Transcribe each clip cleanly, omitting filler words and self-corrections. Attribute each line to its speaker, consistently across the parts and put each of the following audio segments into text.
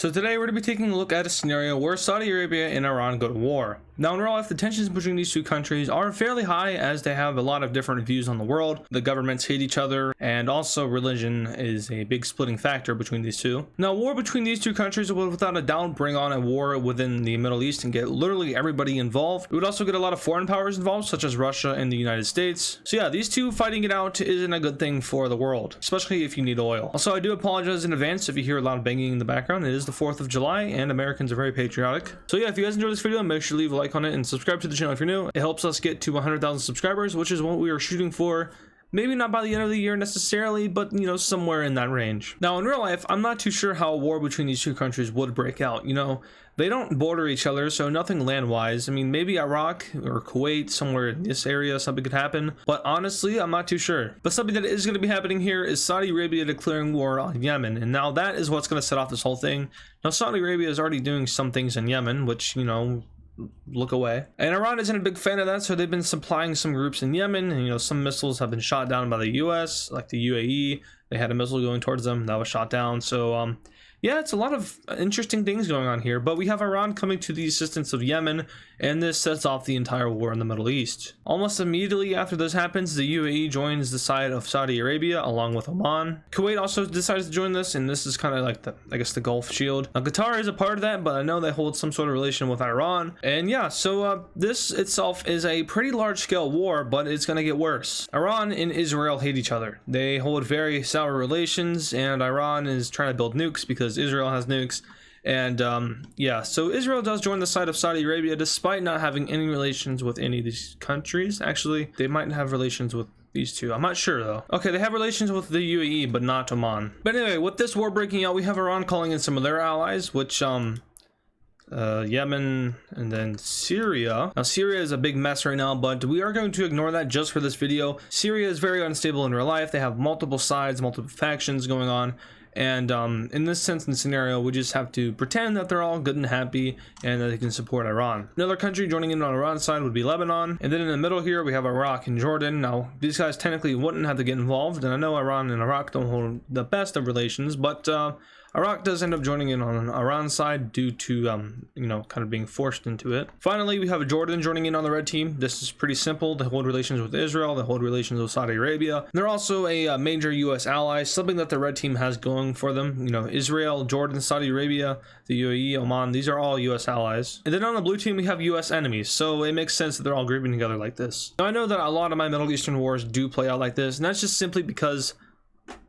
Speaker 1: So today we're going to be taking a look at a scenario where Saudi Arabia and Iran go to war. Now in real life, the tensions between these two countries are fairly high as they have a lot of different views on the world. The governments hate each other, and also religion is a big splitting factor between these two. Now war between these two countries would without a doubt bring on a war within the Middle East and get literally everybody involved. It would also get a lot of foreign powers involved, such as Russia and the United States. So yeah, these two fighting it out isn't a good thing for the world, especially if you need oil. Also, I do apologize in advance if you hear a lot of banging in the background. It is the 4th of July and Americans are very patriotic. So yeah, if you guys enjoyed this video, make sure to leave a like on it and subscribe to the channel if you're new. It helps us get to 100,000 subscribers, which is what we are shooting for. Maybe not by the end of the year necessarily, but you know, somewhere in that range. Now in real life, I'm not too sure how a war between these two countries would break out. You know, they don't border each other, so nothing land-wise. I mean, maybe Iraq or Kuwait, somewhere in this area, something could happen. But honestly, I'm not too sure. But something that is going to be happening here is Saudi Arabia declaring war on Yemen. And now that is what's going to set off this whole thing. Now Saudi Arabia is already doing some things in Yemen, which, you know, look away. And Iran isn't a big fan of that, so they've been supplying some groups in Yemen, and you know, some missiles have been shot down by the US, like the UAE. They had a missile going towards them that was shot down. So yeah, it's a lot of interesting things going on here, but we have Iran coming to the assistance of Yemen, and this sets off the entire war in the Middle East. Almost immediately after this happens, the UAE joins the side of Saudi Arabia along with Oman. Kuwait also decides to join this, and this is kind of like the, I guess, the Gulf Shield. Now Qatar is a part of that, but I know they hold some sort of relation with Iran. And yeah, so this itself is a pretty large scale war, but it's going to get worse. Iran and Israel hate each other. They hold very sour relations, and Iran is trying to build nukes because Israel has nukes. And yeah, so Israel does join the side of Saudi Arabia despite not having any relations with any of these countries. Actually, they might have relations with these two. I'm not sure though. Okay, they have relations with the UAE, but not Oman. But anyway, with this war breaking out, we have Iran calling in some of their allies, which Yemen and then Syria. Now Syria is a big mess right now, but we are going to ignore that just for this video. Syria is very unstable in real life. They have multiple sides, multiple factions going on. And in this sense and scenario, we just have to pretend that they're all good and happy and that they can support Iran. Another country joining in on Iran's side would be Lebanon. And then in the middle here, we have Iraq and Jordan. Now, these guys technically wouldn't have to get involved. And I know Iran and Iraq don't hold the best of relations, but Iraq does end up joining in on Iran's side due to, you know, kind of being forced into it. Finally, we have Jordan joining in on the red team. This is pretty simple. They hold relations with Israel. They hold relations with Saudi Arabia. And they're also a major U.S. ally, something that the red team has going for them. You know, Israel, Jordan, Saudi Arabia, the UAE, Oman, these are all U.S. allies. And then on the blue team, we have U.S. enemies. So it makes sense that they're all grouping together like this. Now, I know that a lot of my Middle Eastern wars do play out like this, and that's just simply because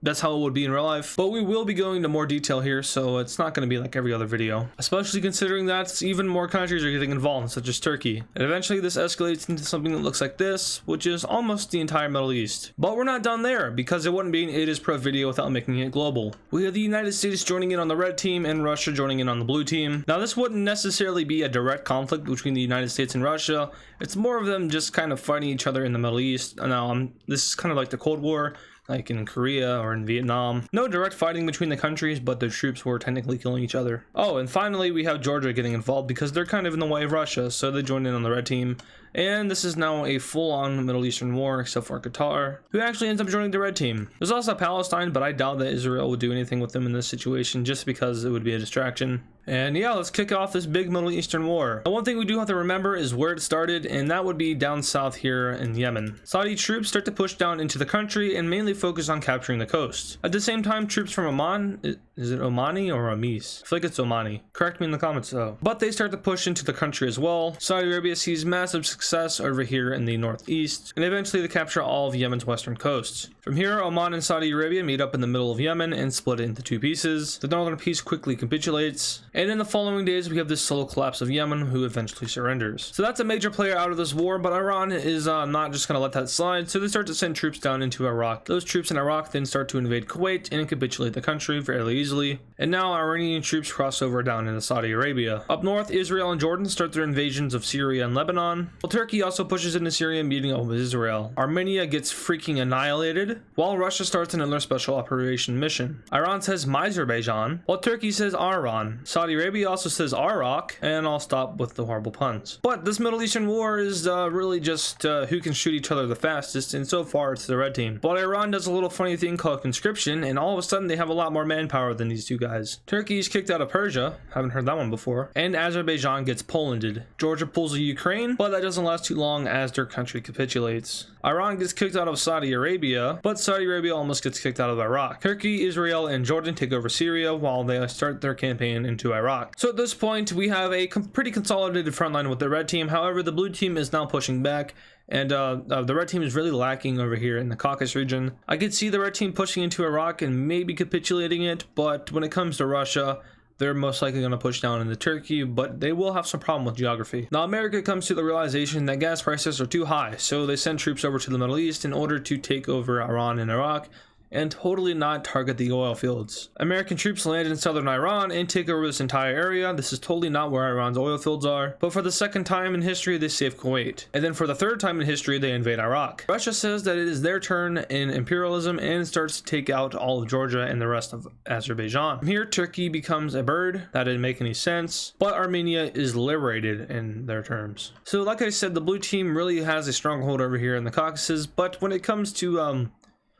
Speaker 1: that's how it would be in real life, but we will be going into more detail here, so it's not going to be like every other video, especially considering that even more countries are getting involved, such as Turkey. And eventually this escalates into something that looks like this, which is almost the entire Middle East. But we're not done there, because it wouldn't be an AdizzPro video without making it global. We have the United States joining in on the red team and Russia joining in on the blue team. Now this wouldn't necessarily be a direct conflict between the United States and Russia. It's more of them just kind of fighting each other in the Middle East. Now this is kind of like the Cold War, like in Korea or in Vietnam. No direct fighting between the countries, but the troops were technically killing each other. Oh, and finally we have Georgia getting involved because they're kind of in the way of Russia, so they joined in on the red team. And this is now a full-on Middle Eastern war, except for Qatar, who actually ends up joining the red team. There's also Palestine, but I doubt that Israel would do anything with them in this situation just because it would be a distraction. And yeah, let's kick off this big Middle Eastern war. Now, one thing we do have to remember is where it started, and that would be down south here in Yemen. Saudi troops start to push down into the country and mainly focus on capturing the coast. At the same time, troops from Oman, is it Omani or Amis? I feel like it's Omani. Correct me in the comments though. But they start to push into the country as well. Saudi Arabia sees massive success over here in the northeast, and eventually they capture all of Yemen's western coast. From here, Oman and Saudi Arabia meet up in the middle of Yemen and split it into two pieces. The northern piece quickly capitulates, and in the following days we have this slow collapse of Yemen, who eventually surrenders. So that's a major player out of this war, but Iran is not just going to let that slide, so they start to send troops down into Iraq. Those troops in Iraq then start to invade Kuwait and capitulate the country fairly easily, and now Iranian troops cross over down into Saudi Arabia. Up north, Israel and Jordan start their invasions of Syria and Lebanon, while Turkey also pushes into Syria, meeting up with Israel. Armenia gets freaking annihilated, while Russia starts another special operation mission. Iran says Azerbaijan, while Turkey says Iran. Saudi Saudi Arabia also says Iraq, and I'll stop with the horrible puns. But this Middle Eastern war is really just who can shoot each other the fastest, and so far it's the red team. But Iran does a little funny thing called conscription, and all of a sudden they have a lot more manpower than these two guys. Turkey's kicked out of Persia, haven't heard that one before, and Azerbaijan gets Polanded. Georgia pulls a Ukraine, but that doesn't last too long as their country capitulates. Iran gets kicked out of Saudi Arabia, but Saudi Arabia almost gets kicked out of Iraq. Turkey, Israel, and Jordan take over Syria while they start their campaign into Iraq. So at this point, we have a pretty consolidated front line with the red team. However, the blue team is now pushing back, and the red team is really lacking over here in the Caucasus region. I could see the red team pushing into Iraq and maybe capitulating it, but when it comes to Russia, they're most likely going to push down into Turkey, but they will have some problem with geography. Now, America comes to the realization that gas prices are too high, so they send troops over to the Middle East in order to take over Iran and Iraq and totally not target the oil fields. American troops land in southern Iran and take over this entire area. This is totally not where Iran's oil fields are, but for the second time in history, they save Kuwait. And then for the third time in history, they invade Iraq. Russia says that it is their turn in imperialism and starts to take out all of Georgia and the rest of Azerbaijan. Here, Turkey becomes a bird. That didn't make any sense, but Armenia is liberated in their terms. So like I said, the blue team really has a stronghold over here in the Caucasus, but when it comes to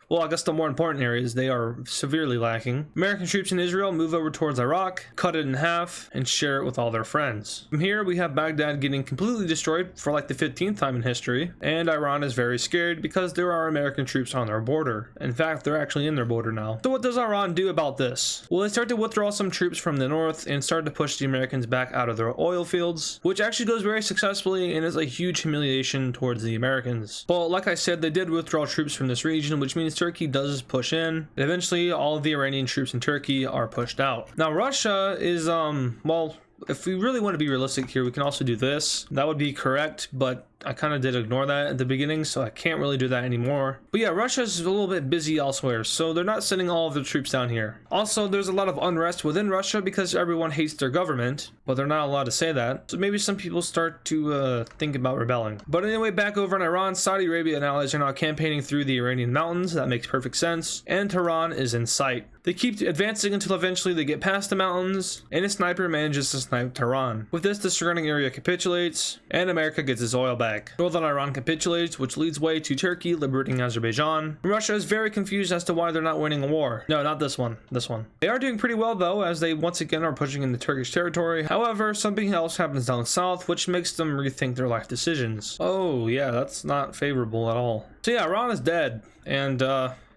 Speaker 1: well, I guess the more important areas, they are severely lacking. American troops in Israel move over towards Iraq, cut it in half, and share it with all their friends. From here, we have Baghdad getting completely destroyed for like the 15th time in history, and Iran is very scared because there are American troops on their border. In fact, they're actually in their border now. So what does Iran do about this? Well, they start to withdraw some troops from the north and start to push the Americans back out of their oil fields, which actually goes very successfully and is a huge humiliation towards the Americans. But like I said, they did withdraw troops from this region, which means Turkey does push in. Eventually, all of the Iranian troops in Turkey are pushed out. Now, Russia is, well, if we really want to be realistic here, we can also do this. That would be correct, but I kind of did ignore that at the beginning, so I can't really do that anymore. But yeah, Russia's a little bit busy elsewhere, so they're not sending all of their troops down here. Also, there's a lot of unrest within Russia because everyone hates their government, but they're not allowed to say that. So maybe some people start to think about rebelling. But anyway, back over in Iran, Saudi Arabia and allies are now campaigning through the Iranian mountains. That makes perfect sense. And Tehran is in sight. They keep advancing until eventually they get past the mountains, and a sniper manages to snipe Tehran. With this, the surrounding area capitulates, and America gets its oil back. Northern Iran capitulates, which leads way to Turkey liberating Azerbaijan. Russia is very confused as to why they're not winning a war. No, not this one. This one. They are doing pretty well though, as they once again are pushing into Turkish territory. However, something else happens down south, which makes them rethink their life decisions. Oh yeah, that's not favorable at all. So yeah, Iran is dead, and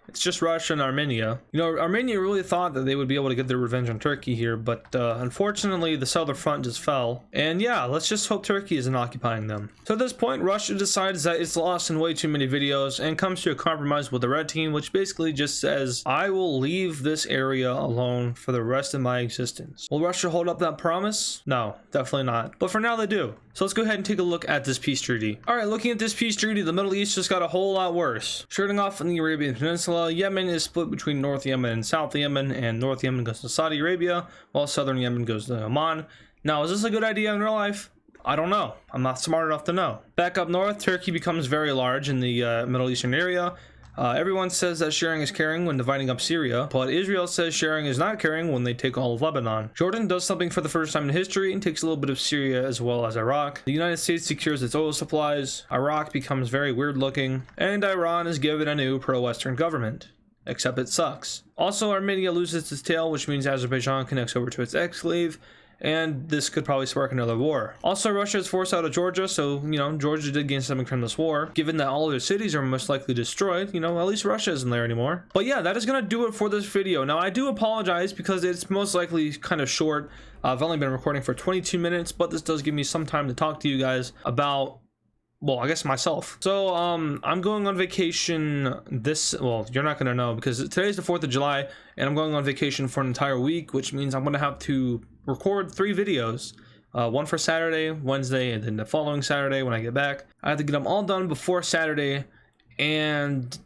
Speaker 1: it's just Russia and Armenia. You know, Armenia really thought that they would be able to get their revenge on Turkey here, but unfortunately the southern front just fell. And yeah, let's just hope Turkey isn't occupying them. So at this point, Russia decides that it's lost in way too many videos and comes to a compromise with the red team, which basically just says, I will leave this area alone for the rest of my existence. Will Russia hold up that promise? No, definitely not. But for now they do. So let's go ahead and take a look at this peace treaty. All right, looking at this peace treaty, the Middle East just got a whole lot worse. Starting off in the Arabian Peninsula, Yemen is split between North Yemen and South Yemen, and North Yemen goes to Saudi Arabia, while Southern Yemen goes to Oman. Now, is this a good idea in real life? I don't know. I'm not smart enough to know. Back up north, Turkey becomes very large in the Middle Eastern area. Everyone says that sharing is caring when dividing up Syria, but Israel says sharing is not caring when they take all of Lebanon. Jordan does something for the first time in history and takes a little bit of Syria as well as Iraq. The United States secures its oil supplies, Iraq becomes very weird looking, and Iran is given a new pro-Western government. Except it sucks. Also, Armenia loses its tail, which means Azerbaijan connects over to its exclave, and this could probably spark another war. Also, Russia is forced out of Georgia, so, you know, Georgia did gain something from this war. Given that all of their cities are most likely destroyed, you know, at least Russia isn't there anymore. But yeah, that is going to do it for this video. Now, I do apologize because it's most likely kind of short. I've only been recording for 22 minutes, but this does give me some time to talk to you guys about, well, I guess myself. So I'm going on vacation well, you're not gonna know because today's the 4th of July and I'm going on vacation for an entire week, which means I'm gonna have to record 3 videos, one for Saturday, Wednesday, and then the following Saturday when I get back. I have to get them all done before Saturday, and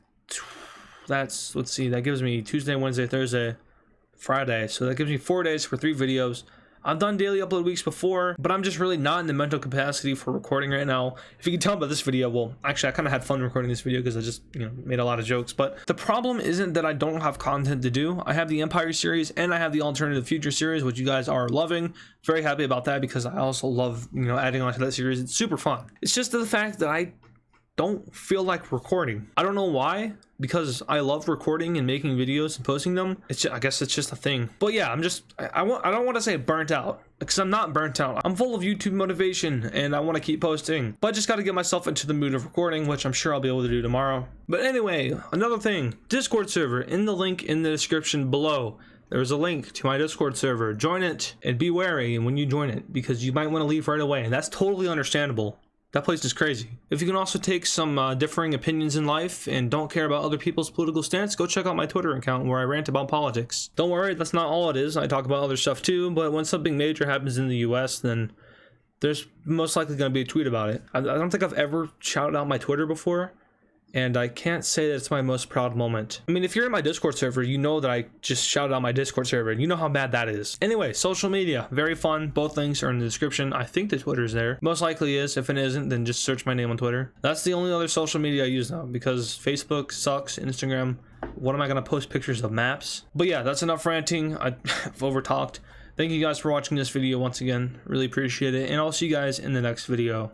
Speaker 1: that's, let's see, that gives me Tuesday, Wednesday, Thursday, Friday, so that gives me 4 days for 3 videos. I've done daily upload weeks before, but I'm just really not in the mental capacity for recording right now. If you can tell by this video, well, actually I kind of had fun recording this video because I just, made a lot of jokes. But the problem isn't that I don't have content to do. I have the Empire series and I have the Alternative Future series, which you guys are loving. Very happy about that because I also love, adding on to that series. It's super fun. It's just the fact that I don't feel like recording. I don't know why, because I love recording and making videos and posting them. I guess it's just a thing. But yeah, I don't want to say burnt out, because I'm not burnt out. I'm full of YouTube motivation and I want to keep posting, but I just got to get myself into the mood of recording, which I'm sure I'll be able to do tomorrow. But anyway, another thing, Discord server, in the link in the description below. There's a link to my Discord server. Join it and be wary when you join it, because you might want to leave right away, and that's totally understandable. That place is crazy. If you can also take some differing opinions in life and don't care about other people's political stance, go check out my Twitter account where I rant about politics. Don't worry, that's not all it is. I talk about other stuff too, but when something major happens in the US, then there's most likely going to be a tweet about it. I don't think I've ever shouted out my Twitter before, and I can't say that it's my most proud moment. I mean, if you're in my Discord server, you know that I just shouted out my Discord server, and you know how bad that is. Anyway, social media, very fun. Both links are in the description. I think the Twitter's there. Most likely is. If it isn't, then just search my name on Twitter. That's the only other social media I use now, because Facebook sucks, Instagram. What am I gonna post pictures of maps? But yeah, that's enough ranting. I've over talked. Thank you guys for watching this video once again. Really appreciate it, and I'll see you guys in the next video.